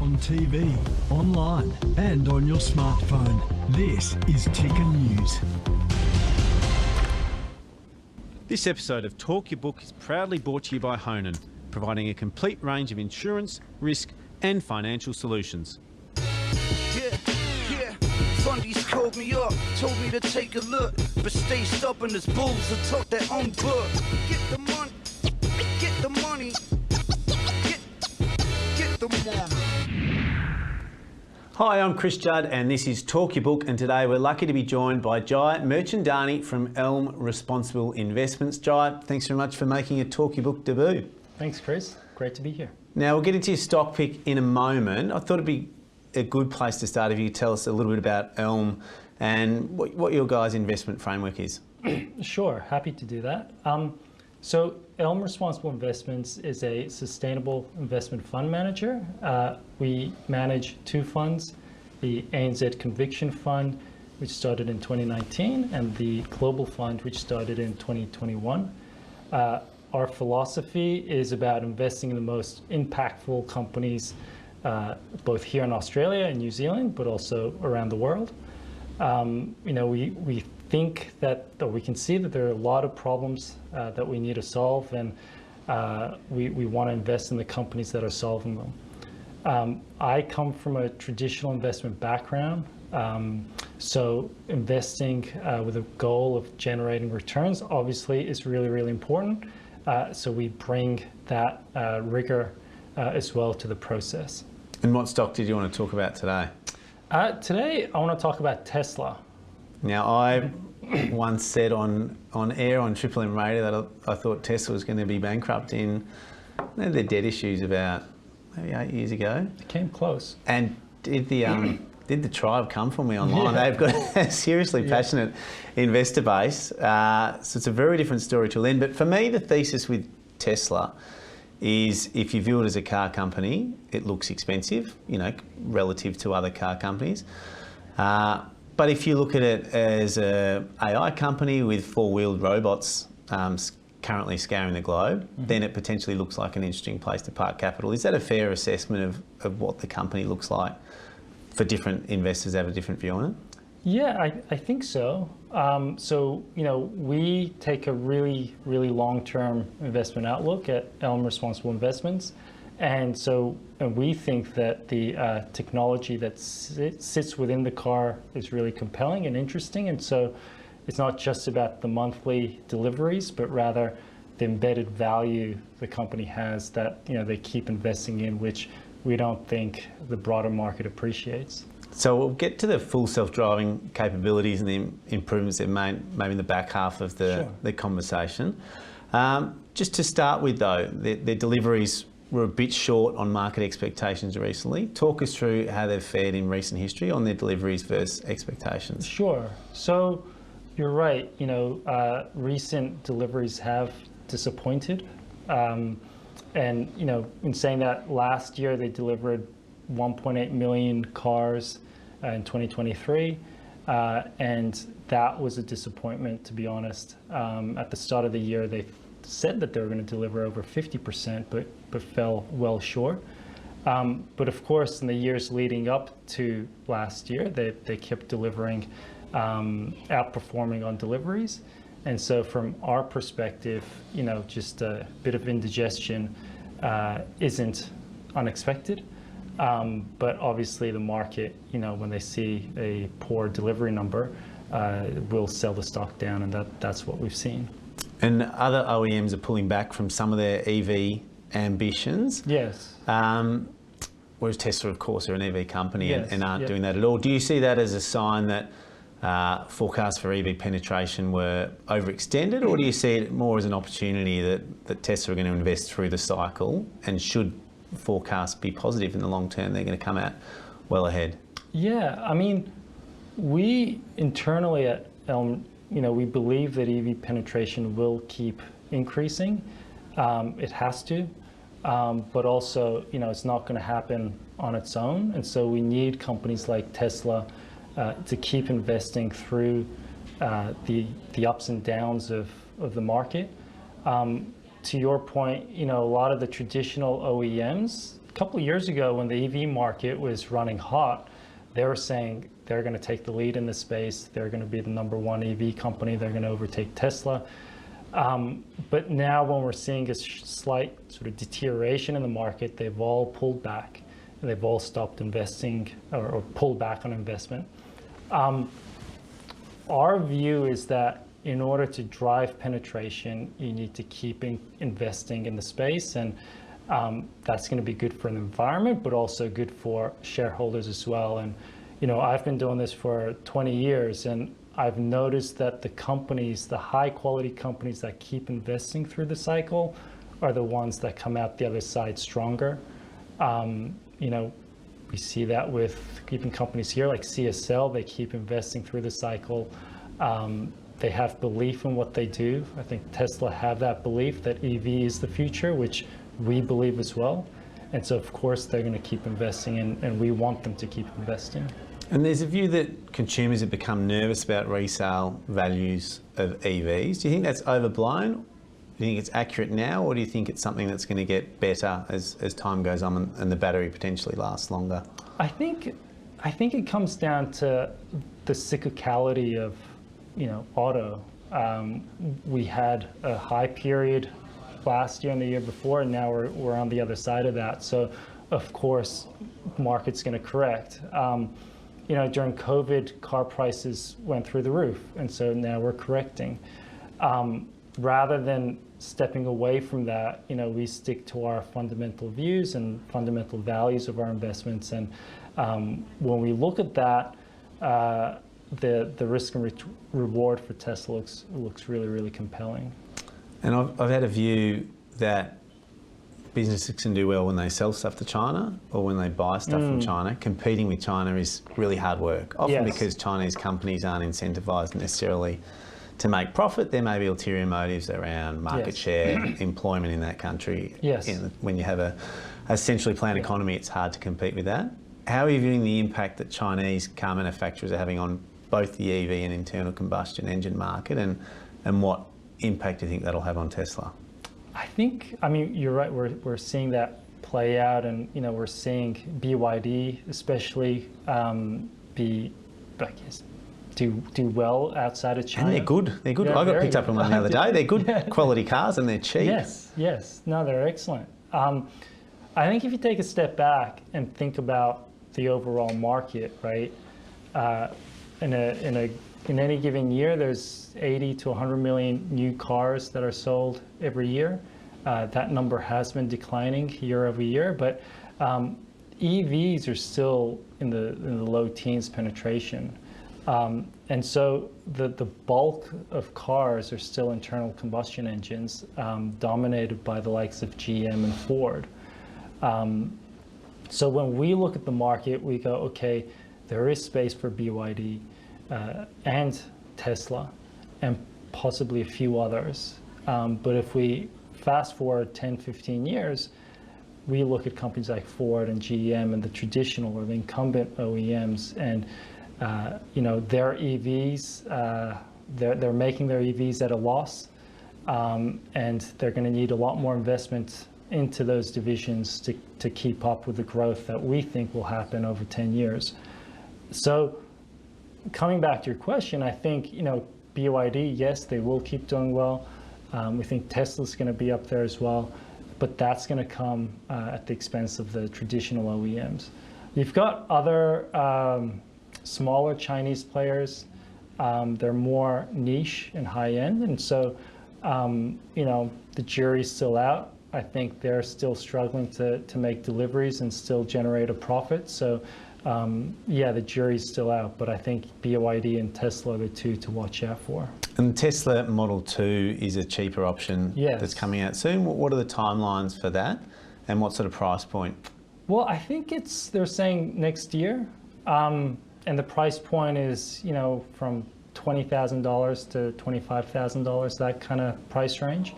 on TV, online, and on your smartphone. This is Ticker News. This episode of Talk Your Book is proudly brought to you by Honan, providing a complete range of insurance, risk, and financial solutions. Fundies called me up, told me to take a look, but stay stubborn as bulls and talk their own book. Get the money, get the money, get the money. Hi, I'm Chris Judd and this is Talk Your Book, and today we're lucky to be joined by Jai Mirchandani from ELM Responsible Investments. Jai, thanks very much for making a Talk Your Book debut. Thanks, Chris. Great to be here. Now, we'll get into your stock pick in a moment. I thought it'd be a good place to start if you could tell us a little bit about ELM and what your guys' investment framework is. Sure, happy to do that. So ELM Responsible Investments is a sustainable investment fund manager. We manage two funds, the ANZ Conviction Fund, which started in 2019, and the Global Fund, which started in 2021. Our philosophy is about investing in the most impactful companies both here in Australia and New Zealand, but also around the world. We think that, or we can see that there are a lot of problems that we need to solve, and we want to invest in the companies that are solving them. I come from a traditional investment background, so investing with a goal of generating returns obviously is really, really important. So we bring that rigor as well to the process. And what stock did you want to talk about today? Today, I want to talk about Tesla. Now, I once said on air on Triple M Radio that I thought Tesla was going to be bankrupt in their debt issues about maybe 8 years ago. It came close. And did the tribe come for me online? Yeah. They've got a seriously passionate investor base. So it's a very different story to then. But for me, the thesis with Tesla is if you view it as a car company, it looks expensive, relative to other car companies. But if you look at it as an AI company with four-wheeled robots currently scouring the globe, then it potentially looks like an interesting place to park capital. Is that a fair assessment of what the company looks like for different investors that have a different view on it? Yeah, I think so. We take a really, really long-term investment outlook at ELM Responsible Investments. And we think that the technology that sits within the car is really compelling and interesting. And so it's not just about the monthly deliveries, but rather the embedded value the company has that they keep investing in, which we don't think the broader market appreciates. So we'll get to the full self-driving capabilities and the improvements they've made maybe in the back half of the conversation. Just to start with though, their deliveries were a bit short on market expectations recently. Talk us through how they've fared in recent history on their deliveries versus expectations. Sure. So you're right, recent deliveries have disappointed. In saying that, last year they delivered 1.8 million cars in 2023, and that was a disappointment, to be honest. At the start of the year, they said that they were going to deliver over 50%, but fell well short. But of course, in the years leading up to last year, they kept delivering, outperforming on deliveries. And so from our perspective, just a bit of indigestion isn't unexpected. But obviously the market, when they see a poor delivery number, will sell the stock down, and that's what we've seen. And other OEMs are pulling back from some of their EV ambitions. Yes. Whereas Tesla, of course, are an EV company and aren't doing that at all. Do you see that as a sign that forecasts for EV penetration were overextended, or do you see it more as an opportunity that Tesla are going to invest through the cycle, and should forecasts be positive in the long term, they're going to come out well ahead? Yeah, we internally at ELM, we believe that EV penetration will keep increasing. It has to, but also, it's not going to happen on its own. And so we need companies like Tesla to keep investing through the ups and downs of the market. To your point, a lot of the traditional OEMs, couple of years ago when the EV market was running hot, they were saying they're going to take the lead in this space. They're going to be the #1 EV company. They're going to overtake Tesla. But now when we're seeing a slight sort of deterioration in the market, they've all pulled back and they've all stopped investing or pulled back on investment. Our view is that in order to drive penetration, you need to keep investing in the space, and that's going to be good for the environment, but also good for shareholders as well. And I've been doing this for 20 years, and I've noticed that the companies, the high quality companies that keep investing through the cycle are the ones that come out the other side stronger. We see that with even companies here like CSL. They keep investing through the cycle. They have belief in what they do. I think Tesla have that belief that EV is the future, which we believe as well. And so, of course, they're going to keep investing, and we want them to keep investing. And there's a view that consumers have become nervous about resale values of EVs. Do you think that's overblown? Do you think it's accurate now, or do you think it's something that's going to get better as time goes on and the battery potentially lasts longer? I think it comes down to the cyclicality of auto. We had a high period last year and the year before, and now we're on the other side of that. So, of course, market's going to correct. During COVID, car prices went through the roof, and so now we're correcting. Rather than stepping away from that, we stick to our fundamental views and fundamental values of our investments. And when we look at that, the risk and reward for Tesla looks really, really compelling. And I've had a view that businesses can do well when they sell stuff to China or when they buy stuff from China. Competing with China is really hard work, often because Chinese companies aren't incentivized necessarily to make profit. There may be ulterior motives around market share, employment in that country. When you have a centrally planned economy, it's hard to compete with that. How are you viewing the impact that Chinese car manufacturers are having on both the EV and internal combustion engine market, and what impact do you think that'll have on Tesla? I mean, you're right. We're seeing that play out, and we're seeing BYD especially do well outside of China. And they're good. They're good. I got picked up on one the other day. They're good quality cars, and they're cheap. Yes. No, they're excellent. I think if you take a step back and think about the overall market, right? In any given year, there's 80 to 100 million new cars that are sold every year. That number has been declining year over year, but EVs are still in the low teens penetration. And so the bulk of cars are still internal combustion engines, dominated by the likes of GM and Ford. So when we look at the market, we go, okay, there is space for BYD and Tesla and possibly a few others. But if we fast forward 10, 15 years, we look at companies like Ford and GM and the traditional or the incumbent OEMs, and their EVs, they're making their EVs at a loss, and they're going to need a lot more investment into those divisions to keep up with the growth that we think will happen over 10 years. So coming back to your question, I think, BYD, yes, they will keep doing well. We think Tesla's going to be up there as well, but that's going to come at the expense of the traditional OEMs. You've got other smaller Chinese players. They're more niche and high end, and so the jury's still out. I think they're still struggling to make deliveries and still generate a profit. So the jury's still out, but I think BYD and Tesla are the two to watch out for. And Tesla Model 2 is a cheaper option that's coming out soon. What are the timelines for that, and what sort of price point? Well, I think they're saying next year, and the price point is from $20,000 to $25,000, that kind of price range.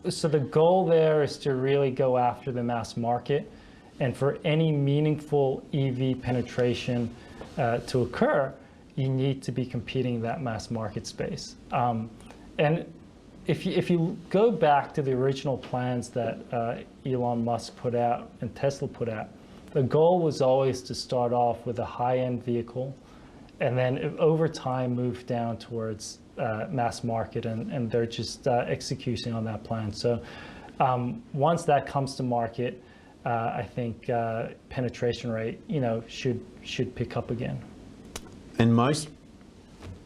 So the goal there is to really go after the mass market, and for any meaningful EV penetration to occur, you need to be competing in that mass market space. And if you go back to the original plans that Elon Musk put out and Tesla put out, the goal was always to start off with a high-end vehicle, and then over time move down towards mass market, and they're just executing on that plan. So once that comes to market, I think penetration rate, should pick up again. And most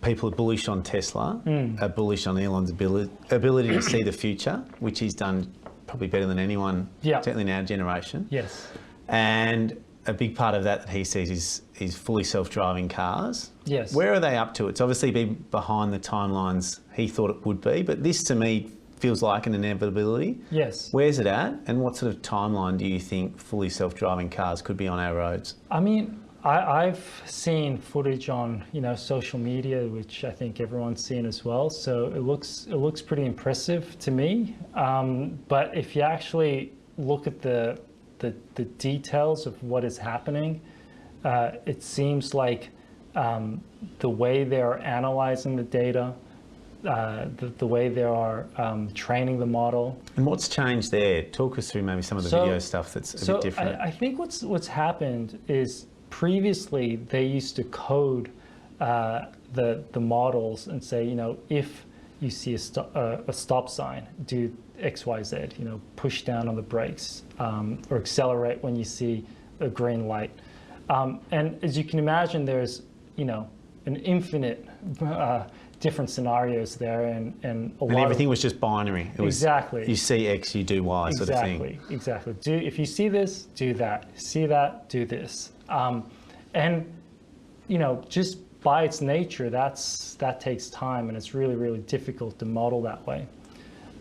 people are bullish on Tesla, are bullish on Elon's ability to see the future, which he's done probably better than anyone, certainly in our generation. Yes. And a big part of that he sees is fully self-driving cars. Yes. Where are they up to? It's obviously been behind the timelines he thought it would be, but this to me feels like an inevitability. Yes. Where's it at, and what sort of timeline do you think fully self-driving cars could be on our roads? I mean, I've seen footage on social media, which I think everyone's seen as well. So it looks pretty impressive to me. But if you actually look at the details of what is happening, it seems like the way they are analyzing the data, the way they are training the model. And what's changed there? Talk us through maybe some of the video stuff that's a bit different. I think what's happened is previously they used to code the models and say, if you see a stop sign, do X, Y, Z, push down on the brakes, or accelerate when you see a green light. And as you can imagine, there's, an infinite different scenarios there, and everything was just binary. It was, exactly. You see X, you do Y, sort of thing. Exactly. If you see this, do that. See that, do this. And just by its nature, that takes time, and it's really, really difficult to model that way.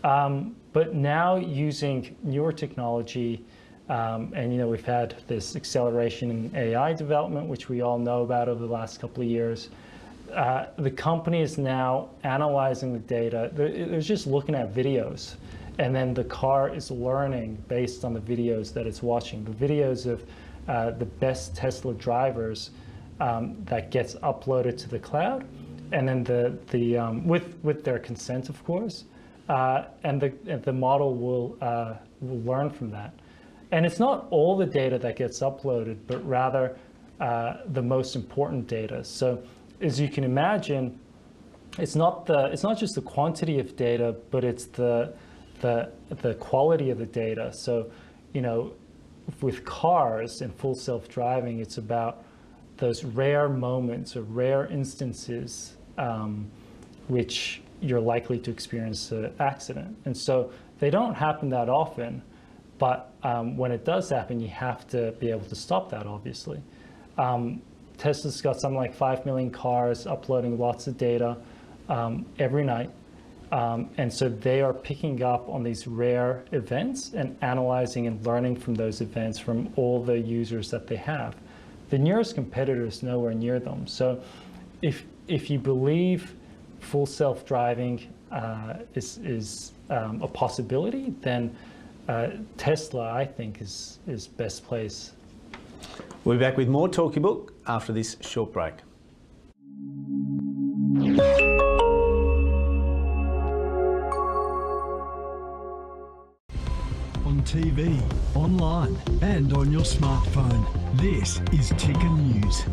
But now using newer technology, and we've had this acceleration in AI development, which we all know about over the last couple of years. The company is now analyzing the data. They're just looking at videos, and then the car is learning based on the videos that it's watching. The videos of the best Tesla drivers that gets uploaded to the cloud, and then with their consent, of course, and the model will learn from that. And it's not all the data that gets uploaded, but rather the most important data. So as you can imagine, it's not just the quantity of data, but it's the quality of the data. So, with cars and full self-driving, it's about those rare moments or rare instances which you're likely to experience an accident. And so they don't happen that often, but when it does happen, you have to be able to stop that, obviously. Tesla's got something like 5 million cars uploading lots of data every night. And so they are picking up on these rare events and analyzing and learning from those events from all the users that they have. The nearest competitor is nowhere near them. So if you believe full self-driving is a possibility, then Tesla, I think, is best place. We'll be back with more Talkie Book after this short break. On TV, online, and on your smartphone. This is Ticker News.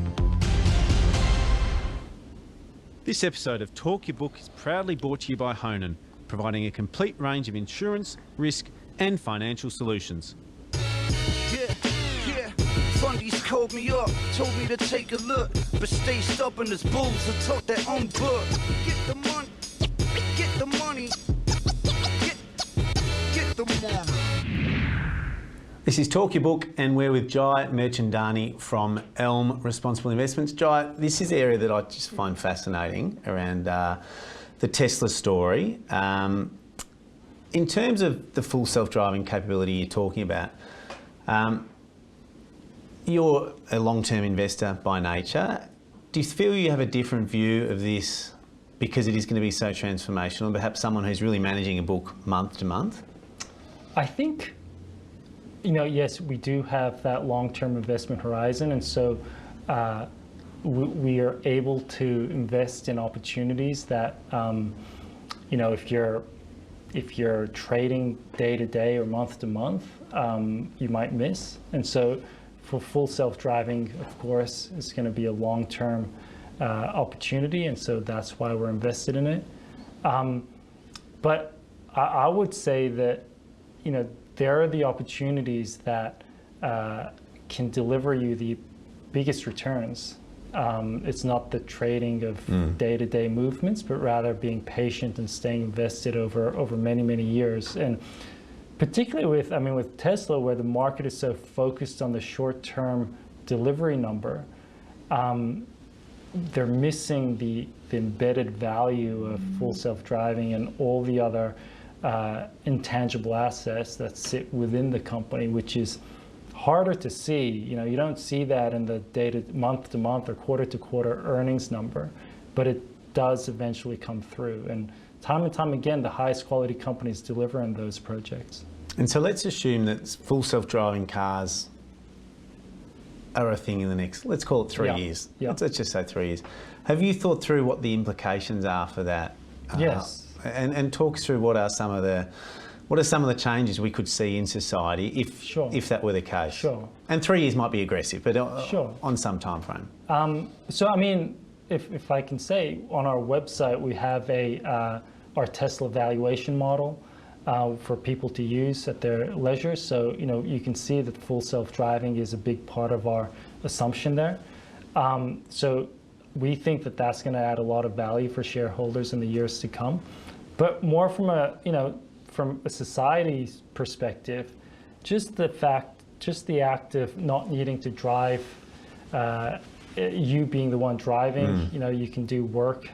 This episode of Talk Your Book is proudly brought to you by Honan, providing a complete range of insurance, risk and financial solutions. Fundies called me up, told me to take a look, but stay stubborn as bulls and talk their own book. Get the money, get the money, get the money. This is Talk Your Book, and we're with Jai Mirchandani from ELM Responsible Investments. Jai, this is the area that I just find fascinating around the Tesla story. In terms of the full self-driving capability you're talking about, you're a long-term investor by nature. Do you feel you have a different view of this because it is going to be so transformational, perhaps someone who's really managing a book month to month? I think, yes, we do have that long-term investment horizon, and so we are able to invest in opportunities that, if you're if you're trading day to day or month to month, you might miss. And so for full self-driving, of course, it's going to be a long-term opportunity, and so that's why we're invested in it. But I would say that, there are the opportunities that can deliver you the biggest returns. It's not the trading of day-to-day movements, but rather being patient and staying invested over many, many years. And particularly with Tesla, where the market is so focused on the short-term delivery number, they're missing the embedded value of full self-driving and all the other intangible assets that sit within the company, which is harder to see. You don't see that in the month to month or quarter to quarter earnings number, but it does eventually come through. And time again, the highest quality companies deliver in those projects. And so let's assume that full self-driving cars are a thing in the next, let's call it 3 years. Yeah. Let's just say 3 years. Have you thought through what the implications are for that? Yes. And talk us through what are some of the changes we could see in society if that were the case? Sure. And 3 years might be aggressive, but Sure. on some time frame. If I can say, on our website we have our Tesla valuation model for people to use at their leisure. So you can see that full self-driving is a big part of our assumption there. So we think that that's going to add a lot of value for shareholders in the years to come. But more from a society's perspective, just the act of not needing to drive, you being the one driving, you can do work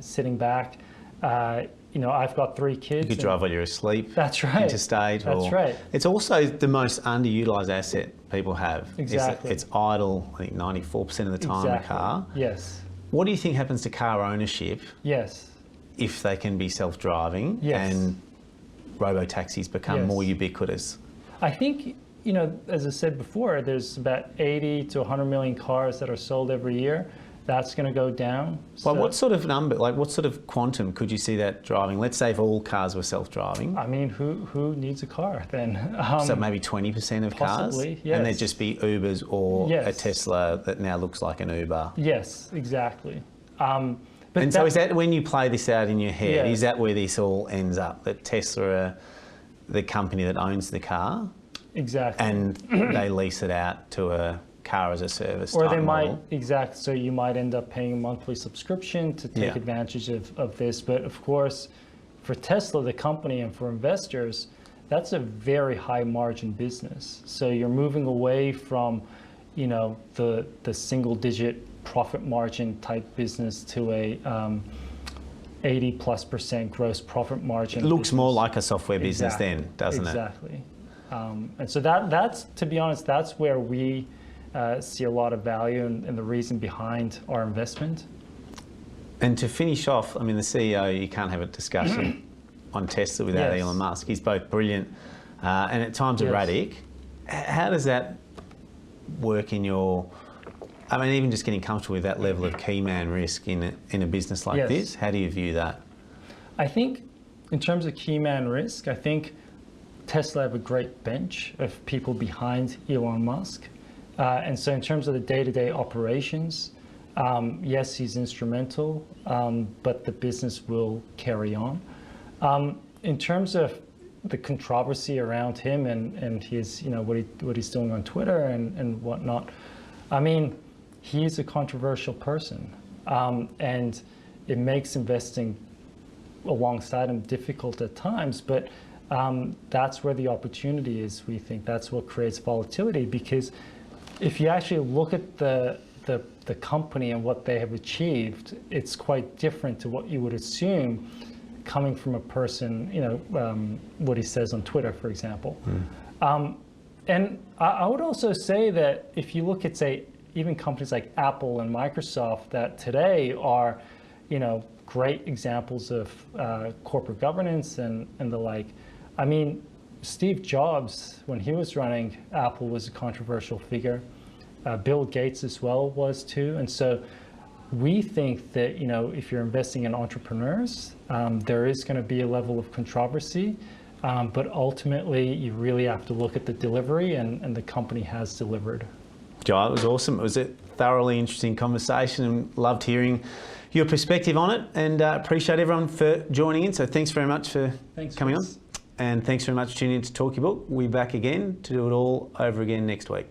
sitting back. I've got 3 kids. You could drive while you're asleep. That's right. Interstate. That's right. It's also the most underutilised asset people have. Exactly. It's idle, I think 94% of the time in a car. Yes. What do you think happens to car ownership Yes. if they can be self-driving and robo-taxis become more ubiquitous? I think, as I said before, there's about 80 to 100 million cars that are sold every year. That's going to go down. Well, what sort of number, what sort of quantum could you see that driving? Let's say if all cars were self-driving. I mean, who needs a car then? So maybe 20% of possibly, cars? Yes. And there'd just be Ubers or Yes. a Tesla that now looks like an Uber? Yes, exactly. And so is that when you play this out in your head, Yeah. is that where this all ends up? That Tesla are the company that owns the car Exactly. and they lease it out to a car as a service Or type they might, model? so you might end up paying a monthly subscription to take advantage of this. But of course, for Tesla, the company, and for investors, that's a very high margin business. So you're moving away from, the single digit profit margin type business to a 80+% gross profit margin. It looks business. more like a software business then, doesn't it? Exactly. And so that's, to be honest, that's where we see a lot of value and the reason behind our investment. And to finish off, the CEO, you can't have a discussion on Tesla without Yes. Elon Musk. He's both brilliant and at times erratic. How does that work in your, even just getting comfortable with that level of key man risk in a business like this? How do you view that? I think in terms of key man risk, I think Tesla have a great bench of people behind Elon Musk. And so in terms of the day-to-day operations, yes, he's instrumental, but the business will carry on. In terms of the controversy around him and his, what he's doing on Twitter and whatnot, he's a controversial person, and it makes investing alongside him difficult at times, but that's where the opportunity is. We think that's what creates volatility, because if you actually look at the company and what they have achieved, it's quite different to what you would assume coming from a person, what he says on Twitter, for example. And I would also say that if you look at, say, even companies like Apple and Microsoft that today are, great examples of corporate governance and the like. Steve Jobs, when he was running Apple, was a controversial figure. Bill Gates as well was too. And so We think that, you know, if you're investing in entrepreneurs, there is going to be a level of controversy, but ultimately you really have to look at the delivery, and the company has delivered. Jai, it was awesome. It was a thoroughly interesting conversation and loved hearing your perspective on it, and appreciate everyone for joining in. So thanks very much for coming on. And thanks very much for tuning in to Talk Your Book. We'll be back again to do it all over again next week.